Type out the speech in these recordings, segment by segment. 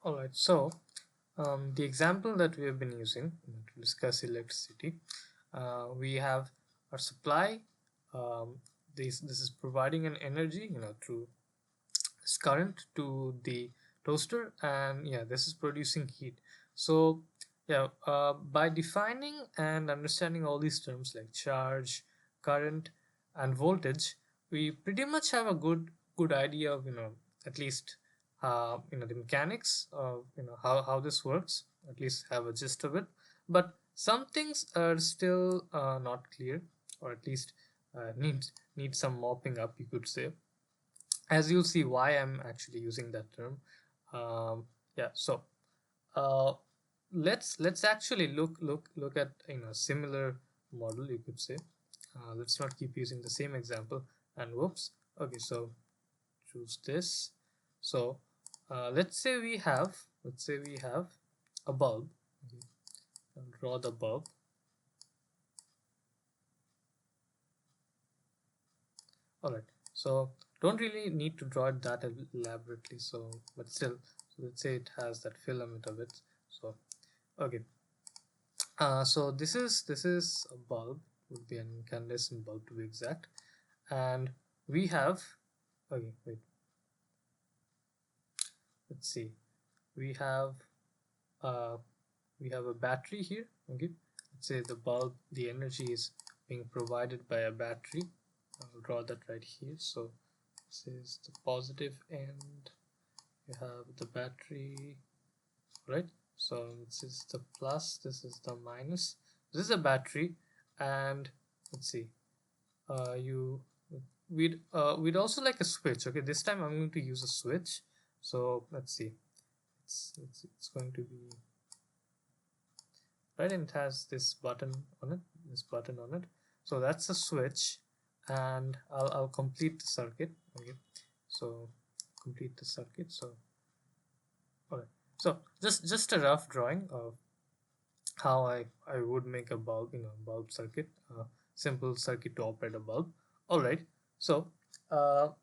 Alright, so the example that we have been using to discuss electricity, we have our supply. Um, this is providing an energy, through this current to the toaster, and yeah, this is producing heat. So yeah, by defining and understanding all these terms like charge, current, and voltage, we pretty much have a good idea of at least the mechanics of how this works. At least have a gist of it. But some things are still not clear, or at least need some mopping up, you could say, as you'll see why I'm actually using that term. Yeah, so uh, let's actually look at similar model, you could say. Let's not keep using the same example. And whoops. Okay, so choose this. So let's say we have a bulb. Okay, I'll draw the bulb. All right, so don't really need to draw it that elaborately, so but still, so let's say it has that filament of it. So okay, so this is a bulb, would be an incandescent bulb to be exact. And we have, okay, wait, let's see, we have uh we have a battery here. Okay, let's say the bulb, the energy is being provided by a battery. I'll draw that right here. So this is the positive end, you have the battery, right? So this is the plus, this is the minus. This is a battery. And let's see, you we'd also like a switch. Okay, this time I'm going to use a switch. So let's see, it's going to be right, and it has this button on it, so that's a switch. And I'll complete the circuit. Okay, so complete the circuit. So all right, so just a rough drawing of how I would make a bulb, bulb circuit, simple circuit to operate a bulb. All right, so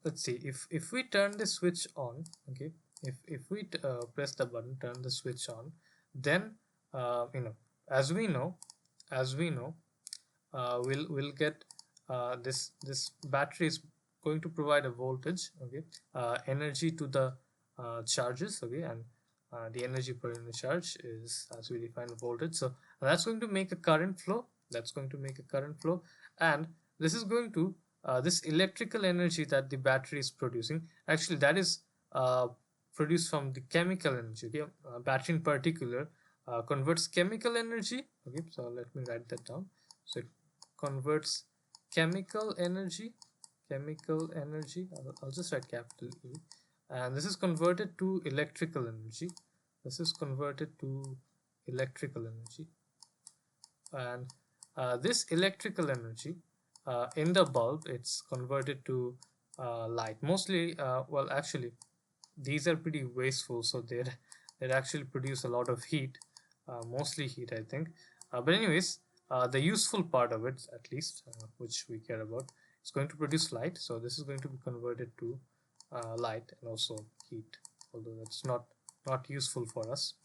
let's see, if we turn the switch on. Okay, if we press the button, turn the switch on, then as we know, as we know we'll get this battery is going to provide a voltage. Okay, energy to the charges. Okay, and the energy per unit charge is, as we define, voltage. So that's going to make a current flow. And this is going to this electrical energy that the battery is producing, actually that is uh, produced from the chemical energy. Okay, battery in particular converts chemical energy. Okay, so let me write that down. So it converts chemical energy. I'll just write capital E. And this is converted to electrical energy. And this electrical energy in the bulb, it's converted to light mostly. Well, actually, these are pretty wasteful, so they actually produce a lot of heat, mostly heat, I think. But anyways, the useful part of it, at least, which we care about, is going to produce light. So this is going to be converted to light and also heat, although that's not useful for us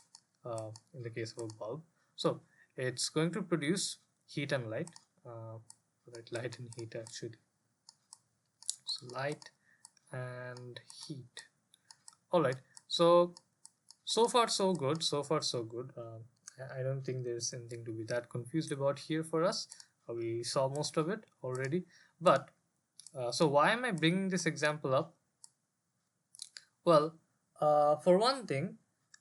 in the case of a bulb. So it's going to produce heat and light, right? Light and heat, actually. So light and heat. All right, so far so good. I don't think there's anything to be that confused about here for us. We saw most of it already. But so why am I bringing this example up? Well, for one thing,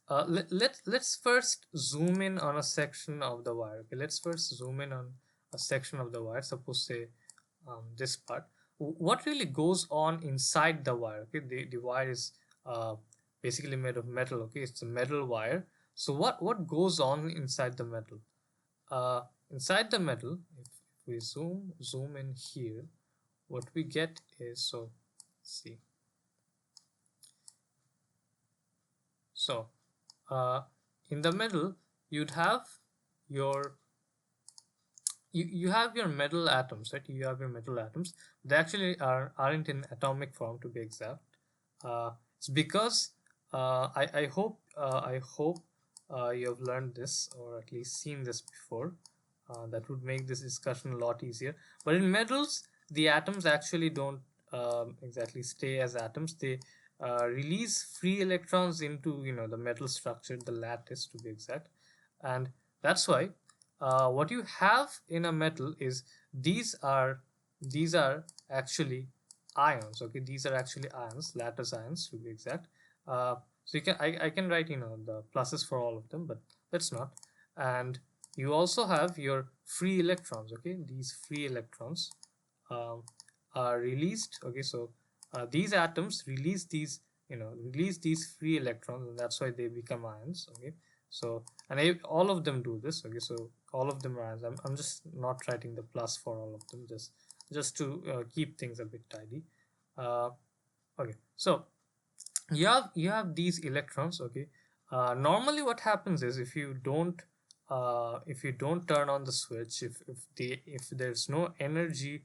let's first zoom in on a section of the wire. Okay, let's first zoom in on a section of the wire. Suppose, say, this part. What really goes on inside the wire? Okay, the wire is uh, basically made of metal. Okay, it's a metal wire. So what goes on inside the metal? Inside the metal, if we zoom in here, what we get is, so see. So uh, in the middle, you'd have your you have your metal atoms, right? You have your metal atoms. They actually aren't in atomic form, to be exact. It's because I hope you have learned this or at least seen this before. That would make this discussion a lot easier. But in metals, the atoms actually don't exactly stay as atoms. They release free electrons into the metal structure, the lattice to be exact, and that's why what you have in a metal is these are these are actually ions. Okay, these are actually ions, lattice ions to be exact. So I can write the pluses for all of them, but let's not. And you also have your free electrons. Okay, these free electrons um, are released. Okay, so these atoms release these free electrons, and that's why they become ions. Okay, so and all of them do this. Okay, so all of them are ions. I'm just not writing the plus for all of them, just to keep things a bit tidy. uh, okay, so you have these electrons. Okay, normally what happens is if you don't turn on the switch, if there's no energy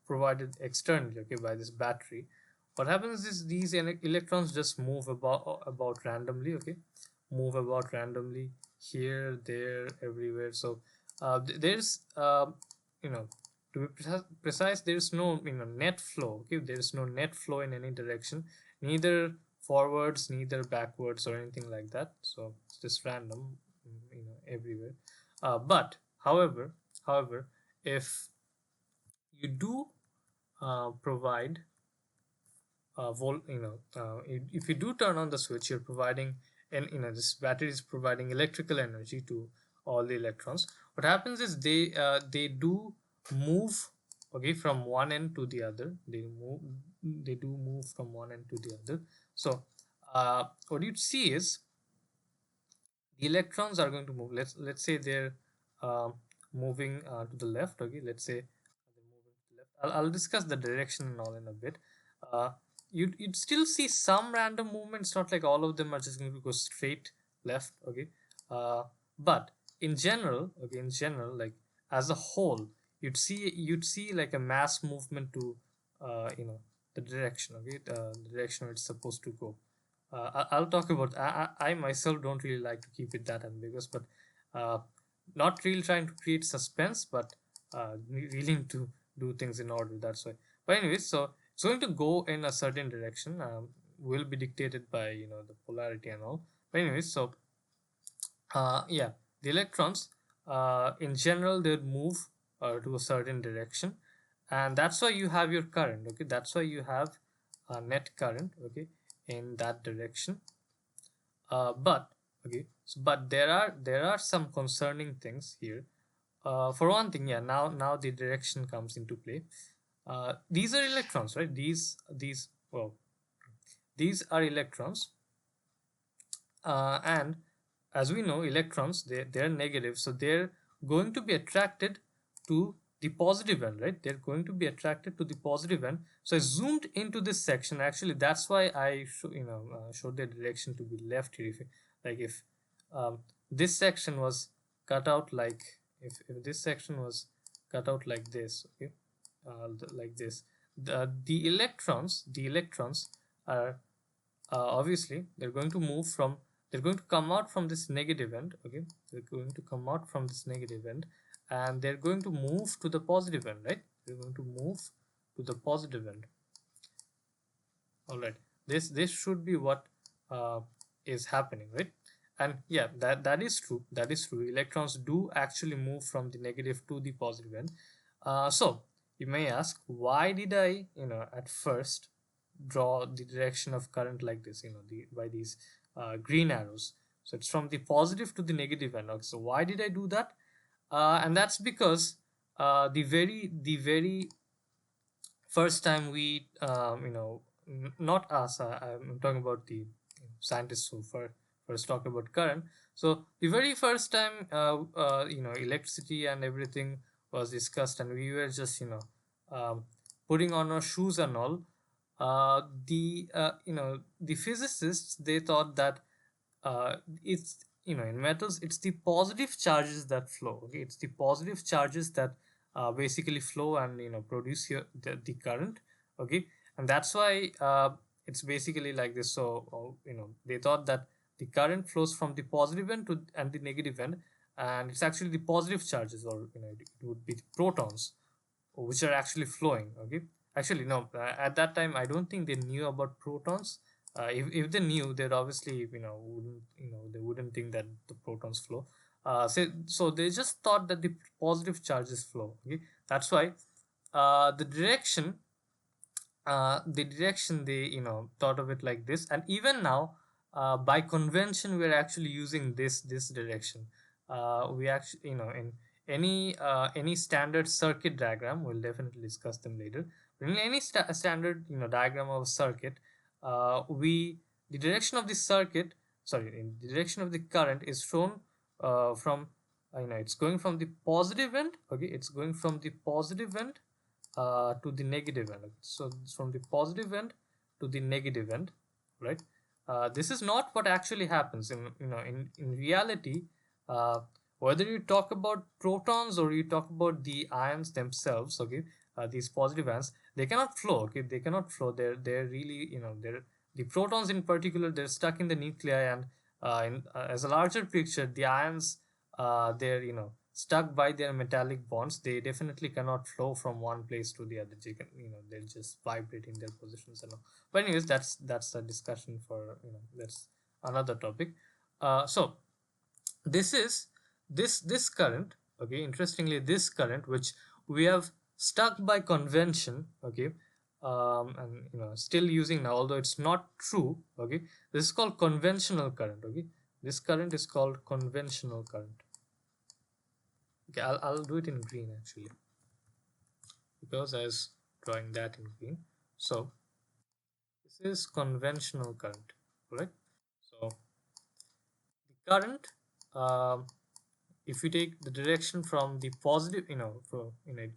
provided externally, okay, by this battery, what happens is these electrons just move about randomly. Okay, move about randomly here, there, everywhere. So there's you know to be precise, there's no net flow. Okay, there's no net flow in any direction, neither forwards, neither backwards or anything like that. So it's just random, everywhere. But however, if you do provide if you do turn on the switch, you're providing, and this battery is providing electrical energy to all the electrons. What happens is they do move, okay, from one end to the other. They do move from one end to the other. So what you'd see is the electrons are going to move. Let's say they're uh, moving to the left. Okay, let's say they're moving to the left. I'll discuss the direction and all in a bit. uh, you'd still see some random movements, not like all of them are just going to go straight left. Okay, uh, but in general, like as a whole, you'd see like a mass movement to the direction. Okay, the direction it's supposed to go. I'll talk about. I myself don't really like to keep it that ambiguous, but uh, not really trying to create suspense, but willing to do things in order. That's why. But anyways, so it's going to go in a certain direction. Will be dictated by the polarity and all. But anyways, so yeah, the electrons in general they move to a certain direction, and that's why you have your current. Okay, that's why you have a net current. Okay, in that direction. But okay, but there are some concerning things here. For one thing, yeah, now the direction comes into play. These are electrons, right? These are electrons, and as we know, electrons they're negative, so they're going to be attracted to the positive end, right? They're going to be attracted to the positive end. So I zoomed into this section. Actually, that's why I showed the direction to be left here. If this section was cut out, like if this section was cut out like this, okay, like this, the electrons are obviously they're going to come out from this negative end. Okay, they're going to come out from this negative end, and they're going to move to the positive end, right? They're going to move to the positive end. All right, this should be what uh, is happening, right? And yeah, that is true. That is true. Electrons do actually move from the negative to the positive end. So you may ask, why did I at first draw the direction of current like this, by these green arrows? So it's from the positive to the negative end. Okay, so why did I do that? And that's because the very first time we not us, I'm talking about the scientists who first talked about current. So the very first time electricity and everything was discussed, and we were just putting on our shoes and all. The physicists, they thought that it's in metals, it's the positive charges that flow. Okay, it's the positive charges that basically flow and produce the current. Okay, and that's why it's basically like this. So they thought that the current flows from the positive end to and the negative end, and it's actually the positive charges, or it would be the protons which are actually flowing. Okay, actually no, at that time I don't think they knew about protons. If they knew, they'd obviously wouldn't they wouldn't think that the protons flow. So they just thought that the positive charges flow. Okay, that's why the direction they thought of it like this. And even now, by convention, we're actually using this direction. We actually, in any standard circuit diagram, we'll definitely discuss them later, but in any standard diagram of a circuit, we the direction of the circuit, sorry, in the direction of the current is shown from it's going from the positive end. Okay, it's going from the positive end to the negative end. So it's from the positive end to the negative end, right? This is not what actually happens in reality. uh, Whether you talk about protons or you talk about the ions themselves, okay, these positive ions, they cannot flow. Okay, they cannot flow. They're really they're the protons in particular, they're stuck in the nuclei. And as a larger picture, the ions, they're stuck by their metallic bonds. They definitely cannot flow from one place to the other. They can, they'll just vibrate in their positions and all. But anyways, that's a discussion for that's another topic. So this is this current. Okay, interestingly, this current which we have stuck by convention. Okay, and still using now, although it's not true. Okay, this is called conventional current. Okay, this current is called conventional current. Okay, I'll do it in green actually, because I was drawing that in green. So this is conventional current, right? So the current, um, if you take the direction from the positive,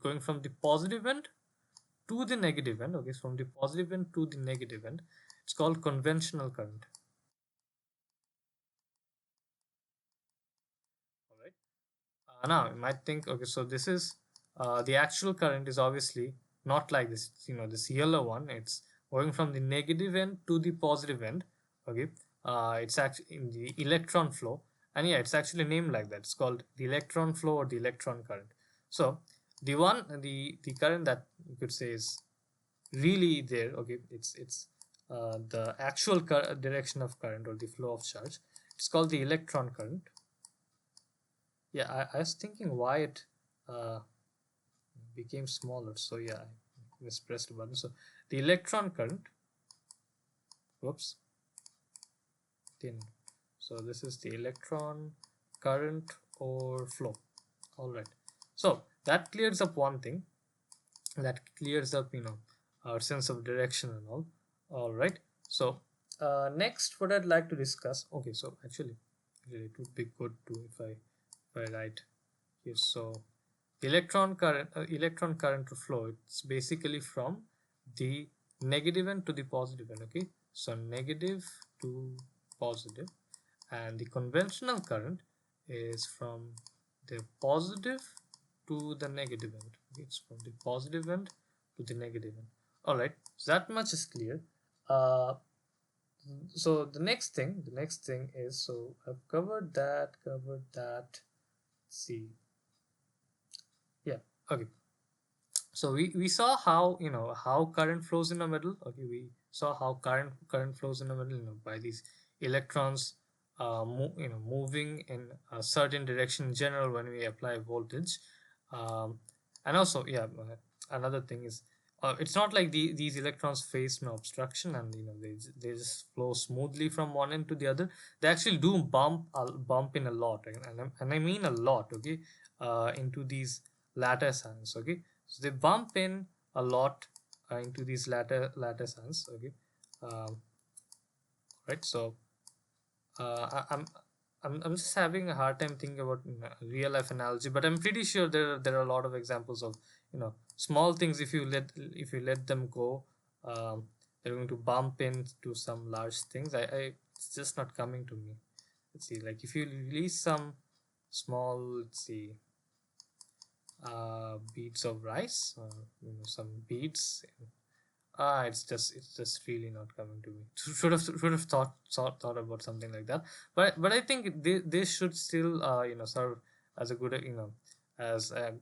going from the positive end to the negative end. Okay, from the positive end to the negative end, it's called conventional current. All right. Now you might think, okay, so this is the actual current is obviously not like this. This yellow one, it's going from the negative end to the positive end. Okay, it's actually in the electron flow, and yeah, it's actually named like that. It's called the electron flow or the electron current. So the current that you could say is really there. Okay, it's the actual direction of current or the flow of charge. It's called the electron current. Yeah, I was thinking why it uh, became smaller. So yeah, I mispressed the button. So the electron current, whoops, thin. So this is the electron current or flow. All right. So that clears up one thing. That clears up, our sense of direction and all. All right. So next, what I'd like to discuss. Okay, so actually, it would be good to if I write here. So electron current flow, it's basically from the negative end to the positive end. Okay, so negative to positive. And the conventional current is from the positive to the negative end. Okay, it's from the positive end to the negative end. All right, so that much is clear. uh, so the next thing is, so I've covered that. See, yeah, okay. So we saw how how current flows in the middle. Okay, we saw how current flows in the middle, by these electrons moving in a certain direction in general when we apply voltage. And also, yeah, another thing is, it's not like these electrons face no obstruction, and they just flow smoothly from one end to the other. They actually do bump in a lot, and I mean a lot. Okay, into these lattice hands. Okay, so they bump in a lot into these lattice hands. Okay, um, right. So I'm just having a hard time thinking about real life analogy, but I'm pretty sure there are a lot of examples of small things. If you let them go, they're going to bump into some large things. It's just not coming to me. Let's see, like if you release some small, let's see, beads of rice, some beads. It's just really not coming to me. Should have thought about something like that. But I think they should still serve as a good as a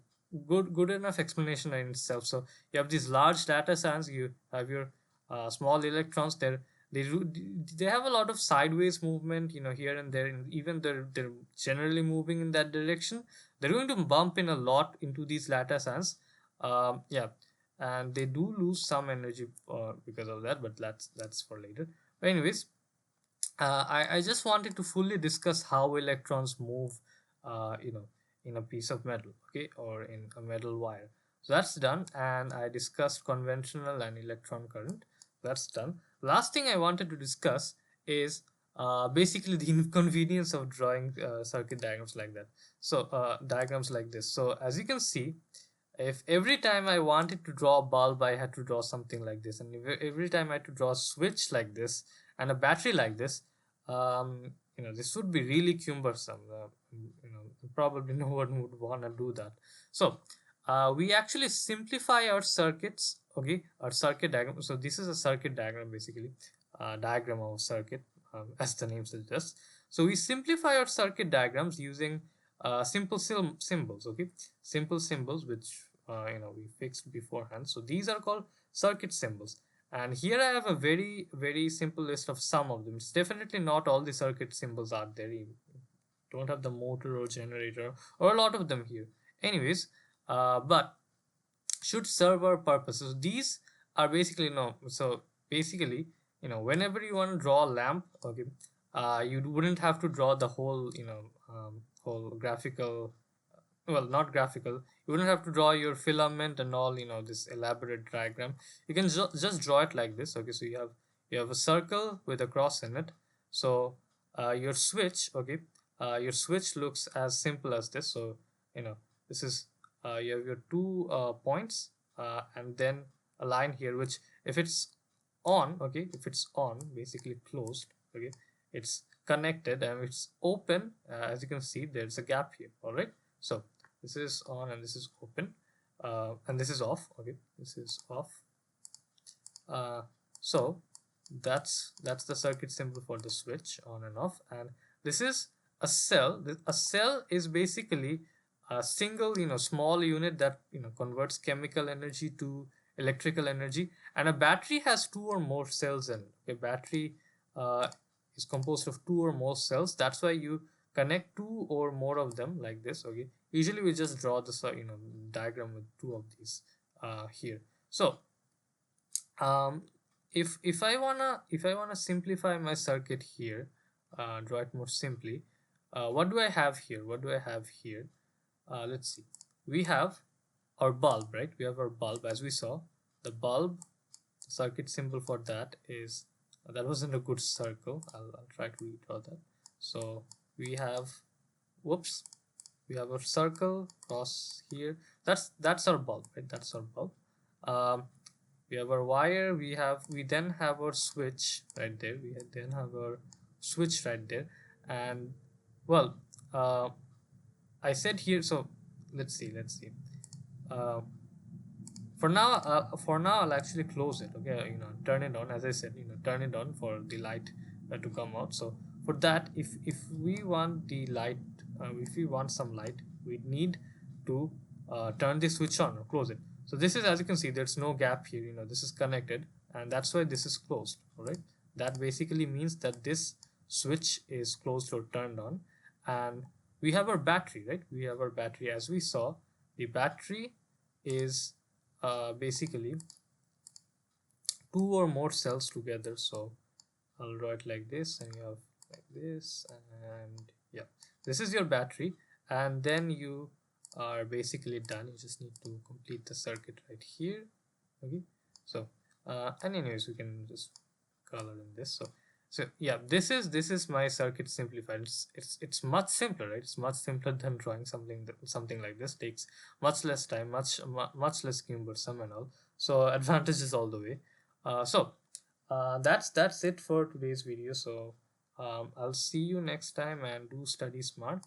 good enough explanation in itself. So you have these large data sets. You have your small electrons. They have a lot of sideways movement, here and there, and even they're generally moving in that direction. They're going to bump in a lot into these lattice. Yeah, and they do lose some energy because of that, but that's for later. But anyways, I just wanted to fully discuss how electrons move, in a piece of metal, okay, or in a metal wire. So that's done, and I discussed conventional and electron current. That's done. Last thing I wanted to discuss is basically the inconvenience of drawing circuit diagrams like that. So diagrams like this. So as you can see, if every time I wanted to draw a bulb, I had to draw something like this, and if every time I had to draw a switch like this and a battery like this, this would be really cumbersome. Probably no one would want to do that. So we actually simplify our circuits, okay, our circuit diagram. So this is a circuit diagram, basically, diagram of circuit, as the name suggests. So we simplify our circuit diagrams using simple symbols, okay, simple symbols which we fixed beforehand. So these are called circuit symbols, and here I have a very very simple list of some of them. It's definitely not all the circuit symbols are there. You don't have the motor or generator or a lot of them here. Anyways, but should serve our purposes. These are basically no. So basically, whenever you want to draw a lamp, okay, you wouldn't have to draw the whole, whole graphical. Well, not graphical. You wouldn't have to draw your filament and all, this elaborate diagram. You can just draw it like this. Okay, so you have a circle with a cross in it. So your switch, okay, your switch looks as simple as this. So this is you have your two points, and then a line here, which if it's on, okay, if it's on, basically closed, okay, it's connected, and if it's open, as you can see, there's a gap here. All right, so this is on and this is open, and this is off, okay, this is off. So that's the circuit symbol for the switch on and off. And this is a cell. A cell is basically a single, small unit that converts chemical energy to electrical energy. And a battery has two or more cells in it. A battery uh, is composed of two or more cells. That's why you connect two or more of them like this, okay. Usually we just draw this diagram with two of these here. So um if I wanna simplify my circuit here, draw it more simply, what do I have here? Let's see. We have our bulb, right? We have our bulb. As we saw, the bulb circuit symbol for that is, that wasn't a good circle. I'll try to redraw that. So we have, whoops, we have a circle cross here. That's our bulb, right? That's our bulb. We have our wire. We then have our switch right there. We then have our switch right there. And well, I said here. So let's see. Uh, for now I'll actually close it, okay. Turn it on, as I said, turn it on for the light to come out. So for that, if we want the light, if we want some light, we need to turn the switch on or close it. So this is, as you can see, there's no gap here. This is connected, and that's why this is closed. All right, that basically means that this switch is closed or turned on. And we have our battery, right? We have our battery. As we saw, the battery is basically two or more cells together. So I'll draw it like this, and you have like this, and yeah, this is your battery. And then you are basically done. You just need to complete the circuit right here, okay. So and anyways, we can just color in this. So yeah, this is my circuit simplified. It's much simpler, right? It's much simpler than drawing something like this. Takes much less time, much less cumbersome and all. So advantages all the way. That's it for today's video. So I'll see you next time, and do study smart.